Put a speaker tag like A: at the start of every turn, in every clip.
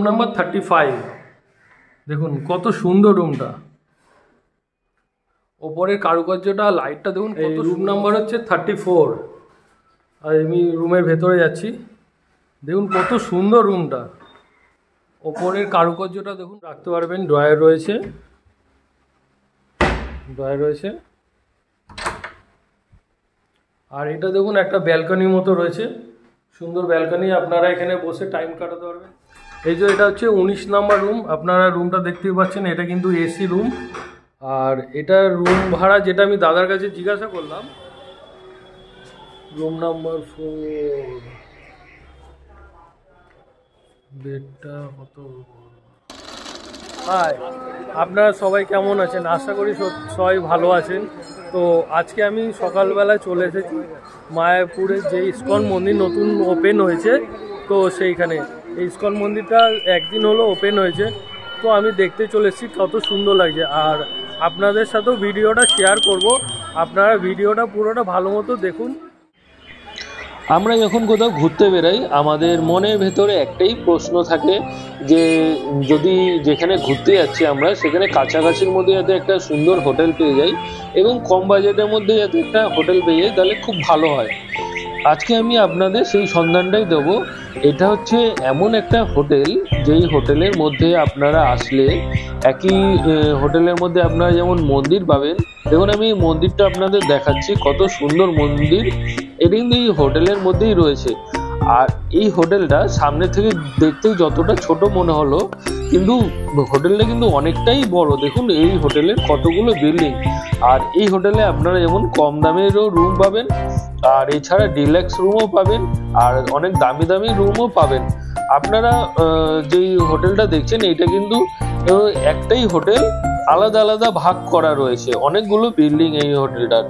A: Number 35। দেখুন কত সুন্দর রুমটা, ওপরের কারুকার্যটা, লাইটটা দেখুন। এই রুম নাম্বার হচ্ছে 34। আর আমি রুমের ভেতরে যাচ্ছি, দেখুন কত সুন্দর রুমটা, ওপরের কারুকার্যটা দেখুন। রাখতে পারবেন, ড্রয়ার রয়েছে, আর এটা দেখুন একটা ব্যালকনির মতো রয়েছে, সুন্দর ব্যালকনি, আপনারা এখানে বসে টাইম কাটাতে পারবেন। এই যে এটা হচ্ছে 19 নাম্বার রুম, আপনারা রুমটা দেখতেই পাচ্ছেন, এটা কিন্তু এসি রুম। আর এটা রুম ভাড়া যেটা আমি দাদার কাছে জিজ্ঞাসা করলাম, রুম নাম্বার 4, বেডটা কত। হাই, আপনারা সবাই কেমন আছেন? আশা করি সবাই ভালো আছেন। তো আজকে আমি সকালবেলায় চলে এসেছি মায়াপুরের যে ইস্কন মন্দির নতুন ওপেন হয়েছে, তো সেইখানে এই ইস্কন মন্দিরটা একদিন হলো ওপেন হয়েছে, তো আমি দেখতে চলে এসেছি, কত সুন্দর লাগছে। আর আপনাদের সাথেও ভিডিওটা শেয়ার করব, আপনারা ভিডিওটা পুরোটা ভালো মতো দেখুন।
B: আমরা যখন কোথাও ঘুরতে বেরাই আমাদের মনের ভেতরে একটাই প্রশ্ন থাকে যে যদি যেখানে ঘুরতে যাচ্ছি আমরা সেখানে কাছাকাছির মধ্যে যাতে একটা সুন্দর হোটেল পেয়ে যাই এবং কম বাজেটের মধ্যে যাতে একটা হোটেল পেয়ে যাই, তাহলে খুব ভালো হয়। আজকে আমি আপনাদের সেই সন্ধানটাই দেবো। এটা হচ্ছে এমন একটা হোটেল যেই হোটেলের মধ্যে আপনারা আসলে একই হোটেলের মধ্যে আপনারা যেমন মন্দির পাবেন, দেখুন আমি মন্দিরটা আপনাদের দেখাচ্ছি, কত সুন্দর মন্দির, এটা কিন্তু এই হোটেলের মধ্যেই রয়েছে। আর এই হোটেলটা সামনে থেকে দেখতেই যতটা ছোট মনে হলো, কিন্তু হোটেলটা কিন্তু অনেকটাই বড়। দেখুন এই হোটেলের কতগুলো বিল্ডিং, আর এই হোটেলে আপনারা যেমন কম দামেরও রুম পাবেন, আর এছাড়া ডিলাক্স রুমও পাবেন, আর অনেক দামি দামি রুমও পাবেন। আপনারা যেই হোটেলটা দেখছেন এটা কিন্তু একটাই হোটেল, আলাদা আলাদা ভাগ করা রয়েছে, অনেকগুলো বিল্ডিং এই হোটেলটার।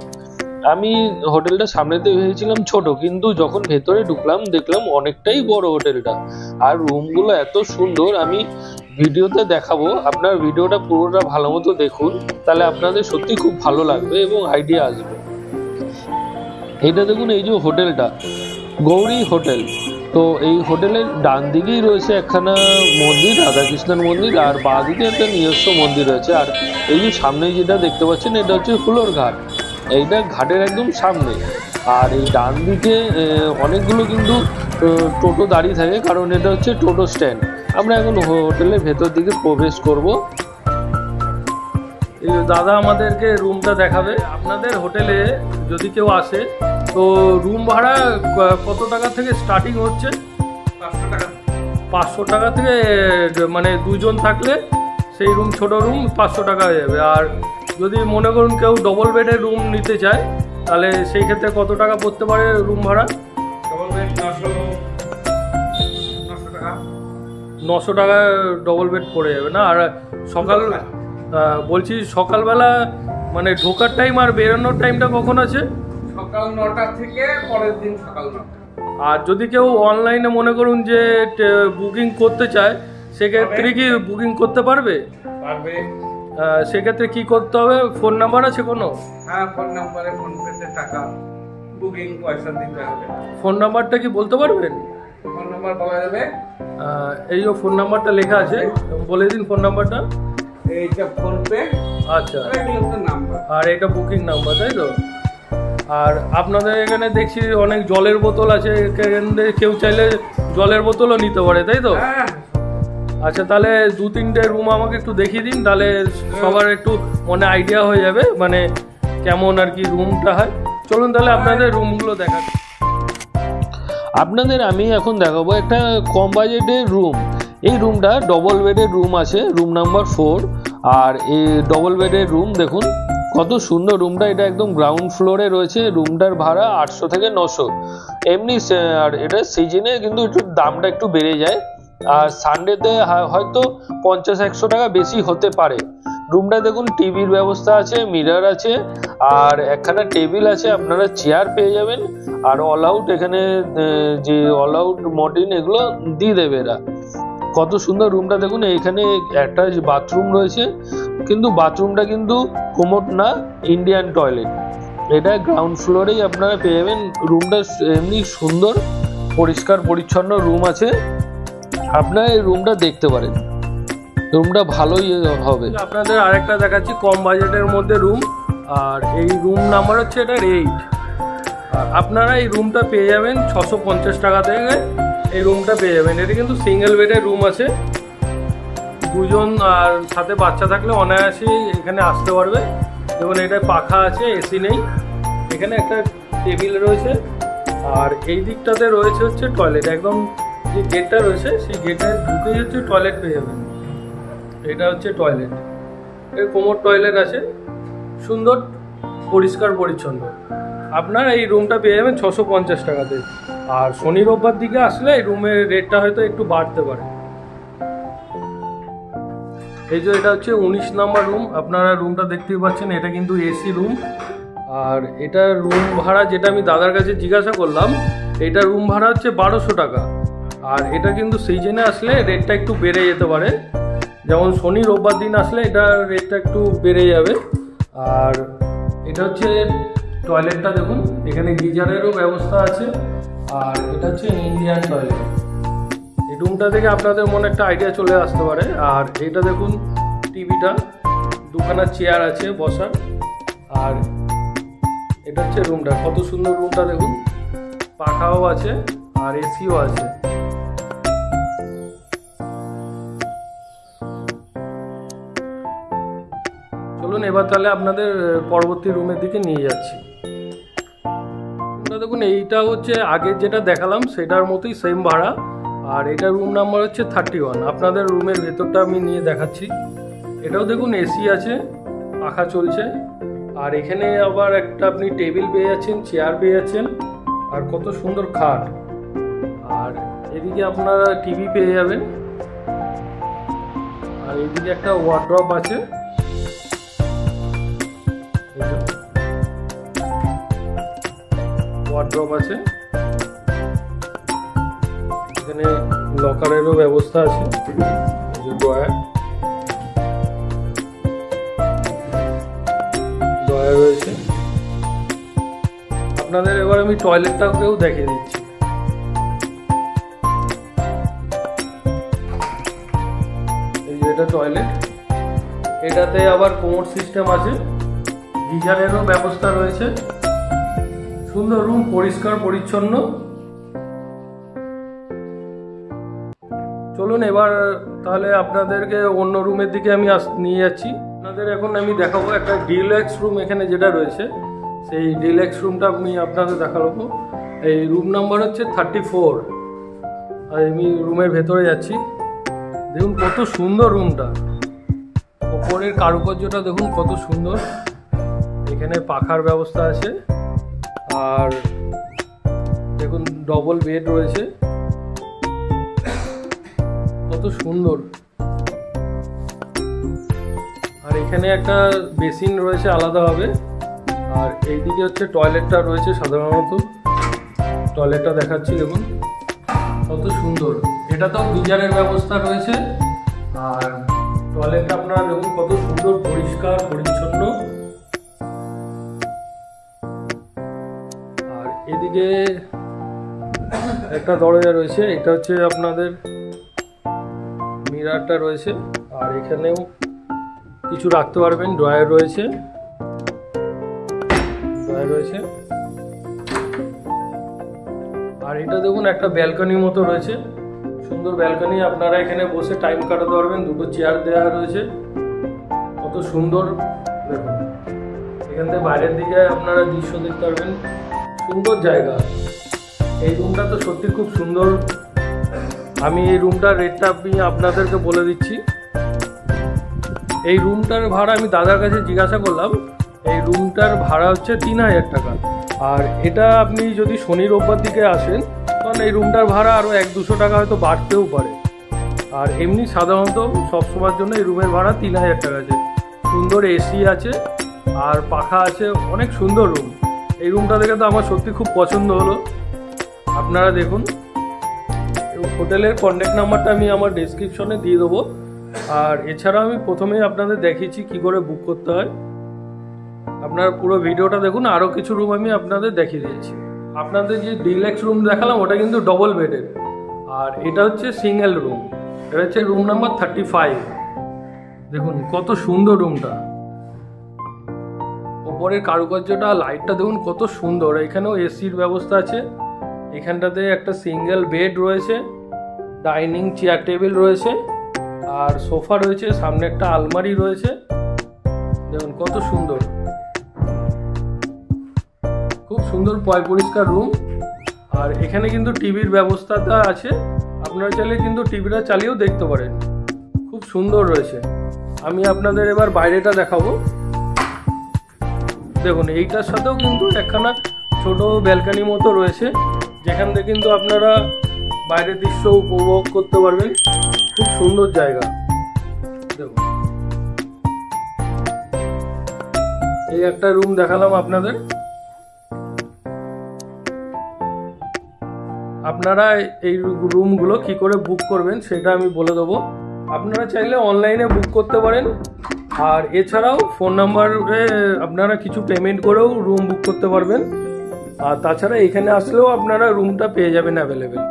B: আমি হোটেলটা সামনেতে ভেবেছিলাম ছোট, কিন্তু যখন ভেতরে ঢুকলাম দেখলাম অনেকটাই বড় হোটেলটা, আর রুমগুলো এত সুন্দর। আমি ভিডিওতে দেখাবো, আপনার ভিডিওটা পুরোটা ভালো মতো দেখুন, তাহলে আপনাদের সত্যি খুব ভালো লাগবে এবং আইডিয়া আসবে। এটা দেখুন, এই যে হোটেলটা গৌরী হোটেল, তো এই হোটেলের ডান দিকেই রয়েছে একখানা মন্দির, রাধাকৃষ্ণের মন্দির, আর বাঁ দিকে একটা নিজস্ব মন্দির রয়েছে। আর এই যে সামনে যেটা দেখতে পাচ্ছেন এটা হচ্ছে ফুলোর ঘাট, এইটা ঘাটের একদম সামনে। আর এই ডান দিকে অনেকগুলো কিন্তু টোটো দাঁড়িয়ে থাকে, কারণ এটা হচ্ছে টোটো স্ট্যান্ড। আমরা এখন হোটেলের ভেতর দিকে প্রবেশ করব।
A: এই দাদা আমাদেরকে রুমটা দেখাবে। আপনাদের হোটেলে যদি কেউ আসে তো রুম ভাড়া কত টাকা থেকে স্টার্টিং হচ্ছে?
C: 500 টাকা।
A: 500 টাকা থেকে, মানে দুজন থাকলে সেই রুম, ছোট রুম 500 টাকা হয়ে যাবে। আর যদি মনে করুন কেউ ডবল বেডের রুম নিতে চায়, তাহলে সেই ক্ষেত্রে কত টাকা পড়তে পারে রুম ভাড়া?
C: ডবল বেড 900 টাকা।
A: 900 টাকা ডবল বেড পড়ে যাবে না? আর বলছি সকালবেলা মানে ঢোকার টাইম আর বেরোনোর টাইমটা কখন আছে?
C: সকাল 9টা থেকে পরের দিন সকাল 9টা।
A: আর যদি কেউ অনলাইনে মনে করুন যে বুকিং করতে চায়, সেক্ষেত্রে কি বুকিং করতে পারবে?
C: পারবে।
A: সেক্ষেত্রে কি করতে হবে? ফোন নাম্বার আছে কোনো?
C: হ্যাঁ, ফোন নাম্বারে ফোন পেতে টাকা, বুকিং পয়সা দিতে হবে।
A: ফোন নাম্বারটা কি বলতে পারবেন?
C: ফোন নাম্বার বলা যাবে।
A: এই যে ফোন নাম্বারটা লেখা আছে, বলে দিন ফোন নাম্বারটা।
C: এইটা ফোন পে।
A: আচ্ছা,
C: নাম্বার।
A: আর এটা বুকিং নাম্বার, তাই তো? আর আপনাদের এখানে দেখছি অনেক জলের বোতল আছে, কেউ চাইলে জলের বোতলও নিতে পারে, তাই তো? আচ্ছা, তাহলে 2-3টে রুম আমাকে একটু দেখিয়ে দিন, তাহলে সবার একটু মনে আইডিয়া হয়ে যাবে মানে কেমন আর কি রুমটা হয়। চলুন তাহলে আপনাদের রুমগুলো দেখা।
B: আপনাদের আমি এখন দেখাবো একটা কম বাজেটের রুম। এই রুমটা ডবল বেডের রুম আছে, রুম নাম্বার 4। আর এই ডবল বেডের রুম দেখুন কত সুন্দর রুমটা, এটা একদম গ্রাউন্ড ফ্লোরে রয়েছে। রুমটার ভাড়া 800 থেকে 900 এমনি। আর এটা সিজনে কিন্তু একটু দামটা একটু বেড়ে যায়, আর সানডেতে হয়তো 50-100 টাকা বেশি হতে পারে। রুমটা দেখুন টিভির ব্যবস্থা আছে, মিরর আছে, আর একখানা টেবিল আছে, আপনারা চেয়ার পেয়ে যাবেন। আর অল আউট এখানে যে অল আউট মর্টিন এগুলো দিয়ে দেবে এরা। কত সুন্দর রুমটা দেখুন। এইখানে একটা বাথরুম রয়েছে, কিন্তু বাথরুমটা কিন্তু কোমোড না, ইন্ডিয়ান টয়লেট। এটা গ্রাউন্ড ফ্লোরেই আপনারা পেয়ে যাবেন। রুমটা এমনি সুন্দর, পরিষ্কার পরিচ্ছন্ন রুম আছে। আপনারা এই রুমটা দেখতে পারেন, রুমটা ভালোই হবে।
A: আপনাদের আরেকটা দেখাচ্ছি কম বাজেটের মধ্যে রুম, আর এই রুম নাম্বার হচ্ছে এটার 8। আর আপনারা এই রুমটা পেয়ে যাবেন 650 টাকা থেকে এই রুমটা পেয়ে যাবেন। এটা কিন্তু সিঙ্গেল বেডের রুম আছে, দুজন আর সাথে বাচ্চা থাকলে অনায়াসেই এখানে আসতে পারবে। যেমন এটা পাখা আছে, এসি নেই, এখানে একটা টেবিল রয়েছে, আর এই দিকটাতে রয়েছে হচ্ছে টয়লেট। একদম যে গেটটা রয়েছে সেই গেটে ঢুকেই হচ্ছে টয়লেট পেয়ে যাবেন। এটা হচ্ছে টয়লেট, এর কোমর টয়লেট আছে, সুন্দর পরিষ্কার পরিচ্ছন্ন। আপনারা এই রুমটা পেয়ে যাবেন 650 টাকাতে। আর শনি রোববার দিকে আসলে এই রুমের রেটটা হয়তো একটু বাড়তে পারে। এই যে এটা হচ্ছে 19 নাম্বার রুম, আপনারা রুমটা দেখতেই পাচ্ছেন, এটা কিন্তু এসি রুম। আর এটা রুম ভাড়া যেটা আমি দাদার কাছে জিজ্ঞাসা করলাম, এটা রুম ভাড়া হচ্ছে 1200 টাকা। আর এটা কিন্তু সিজনে আসলে রেটটা একটু বেড়ে যেতে পারে, যেমন শনি রোববার দিন আসলে এটা রেটটা একটু বেড়ে যাবে। আর এটা হচ্ছে টয়লেটটা দেখুন, এখানে গিজারেরও ব্যবস্থা আছে। আর এটা হচ্ছে ইন্ডিয়ান টয়লেট। এই রুমটা থেকে আপনাদের মনে একটা আইডিয়া চলে আসতে পারে। আর এটা দেখুন টিভিটা, দুখানা চেয়ার আছে বসার। আর এটা হচ্ছে রুমটা, কত সুন্দর রুমটা দেখুন, পাখাও আছে আর এসিও আছে। চলুন এবার তাহলে আপনাদের পরবর্তী রুমের দিকে নিয়ে যাচ্ছি। দেখুন এইটা হচ্ছে আগের যেটা দেখালাম সেটার মতোই সেম ভাড়া। আর এটা রুম নাম্বার হচ্ছে 31। আপনাদের রুমের ভেতরটা আমি নিয়ে দেখাচ্ছি। এটাও দেখুন এসি আছে, পাখা চলছে। আর এখানে আবার একটা আপনি টেবিল পেয়ে যাচ্ছেন, চেয়ার পেয়ে যাচ্ছেন, আর কত সুন্দর খাট। আর এদিকে আপনারা টিভি পেয়ে যাবেন। আর এদিকে একটা ওয়ার্ড্রপ আছে, ওয়ার্ড্রপ আছে, এখানে লকারেরও ব্যবস্থা আছে, ড্রয়ার রয়েছে। আপনাদের এবার আমি টয়লেটটাকেও দেখিয়ে দিচ্ছি। এই যে এটা টয়লেট, এটাতে আবার কোমোড সিস্টেম আছে, গিজারেরও ব্যবস্থা রয়েছে, সুন্দর রুম, পরিষ্কার পরিচ্ছন্ন। চলুন এবার তাহলে আপনাদেরকে অন্য রুমের দিকে আমি নিয়ে যাচ্ছি। আপনাদের এখন আমি দেখাবো একটা ডিলাক্স রুম এখানে যেটা রয়েছে, সেই ডিলাক্স রুমটা আমি আপনাদের দেখাবো। এই রুম নাম্বার হচ্ছে 34। আর আমি রুমের ভেতরে যাচ্ছি, দেখুন কত সুন্দর রুমটা, ওপরের কারুকার্যটা দেখুন কত সুন্দর। এখানে পাখার ব্যবস্থা আছে, আর দেখুন ডবল বেড রয়েছে, কত সুন্দর। আর এখানে একটা বেসিন রয়েছে আলাদাভাবে। আর এইদিকে হচ্ছে টয়লেটটা রয়েছে, সাধারণত টয়লেটটা দেখাচ্ছি, দেখুন কত সুন্দর। এটাতেও গিজারের ব্যবস্থা রয়েছে। আর টয়লেটটা আপনারা দেখুন কত সুন্দর, পরিষ্কার পরিচ্ছন্ন। আর এদিকে একটা দরজা রয়েছে, এটা হচ্ছে আপনাদের মিরারটা রয়েছে। আর এখানেও কিছু রাখতে পারবেন, ড্রয়ার রয়েছে, ড্রয়ার রয়েছে। আর এটা দেখুন একটা ব্যালকনির মতো রয়েছে, সুন্দর ব্যালকনি, আপনারা এখানে বসে টাইম কাটাতে পারবেন। দুটো চেয়ার দেওয়া রয়েছে, কত সুন্দর দেখুন। এখান থেকে বাইরের দিকে আপনারা দৃশ্য দেখতে পারবেন, সুন্দর জায়গা। এই রুমটা তো সত্যি খুব সুন্দর। আমি এই রুমটার রেটটা আমি আপনাদেরকে বলে দিচ্ছি। এই রুমটার ভাড়া আমি দাদার কাছে জিজ্ঞাসা করলাম, এই রুমটার ভাড়া হচ্ছে 3000 টাকা। আর এটা আপনি যদি শনি রোববার দিকে আসেন তখন এই রুমটার ভাড়া আরও 100-200 টাকা হয়তো বাড়তেও পারে। আর এমনি সাধারণত সবসময়ের জন্য এই রুমের ভাড়া 3000 টাকা আছে। সুন্দর এসি আছে আর পাখা আছে, অনেক সুন্দর রুম। এই রুমটা দেখে তো আমার সত্যি খুব পছন্দ হলো। আপনারা দেখুন, হোটেলের কন্ট্যাক্ট নাম্বারটা আমি আমার ডেসক্রিপশনে দিয়ে দেবো। আর এছাড়া আমি প্রথমেই আপনাদের দেখিয়েছি কী করে বুক করতে হয়। আপনারা পুরো ভিডিওটা দেখুন, আরও কিছু রুম আমি আপনাদের দেখিয়ে দিয়েছি। আপনাদের যে ডিলাক্স রুম দেখালাম ওটা কিন্তু ডবল বেডের। আর এটা হচ্ছে সিঙ্গেল রুম, এটা হচ্ছে রুম নাম্বার 35। দেখুন কত সুন্দর রুমটা, ওপরের কারুকার্যটা, লাইটটা দেখুন কত সুন্দর। এখানেও এসির ব্যবস্থা আছে, এখানটাতে একটা সিঙ্গেল বেড রয়েছে, ডাইনিং চেয়ার টেবিল রয়েছে, আর সোফা রয়েছে, সামনে একটা আলমারি রয়েছে। দেখুন কত সুন্দর, খুব সুন্দর পয় পরিষ্কার রুম। আর এখানে কিন্তু টিভির ব্যবস্থাটা আছে, আপনারা চাইলে কিন্তু টিভিটা চালিয়েও দেখতে পারেন, খুব সুন্দর রয়েছে। আমি আপনাদের এবার বাইরেটা দেখাবো। দেখুন এইটার সাথেও কিন্তু একখানা ছোট ব্যালকনি মতো রয়েছে, যেখান থেকে কিন্তু আপনারা বাইরের দৃশ্য উপভোগ করতে পারবেন। খুব সুন্দর জায়গা। দেখুন এই একটা রুম দেখালাম আপনাদের। আপনারা এই রুমগুলো কি করে বুক করবেন সেটা আমি বলে দেবো। আপনারা চাইলে অনলাইনে বুক করতে পারেন, আর এছাড়াও ফোন নাম্বারে আপনারা কিছু পেমেন্ট করেও রুম বুক করতে পারবেন। আর তাছাড়া এখানে আসলেও আপনারা রুমটা পেয়ে যাবেন অ্যাভেলেবেল।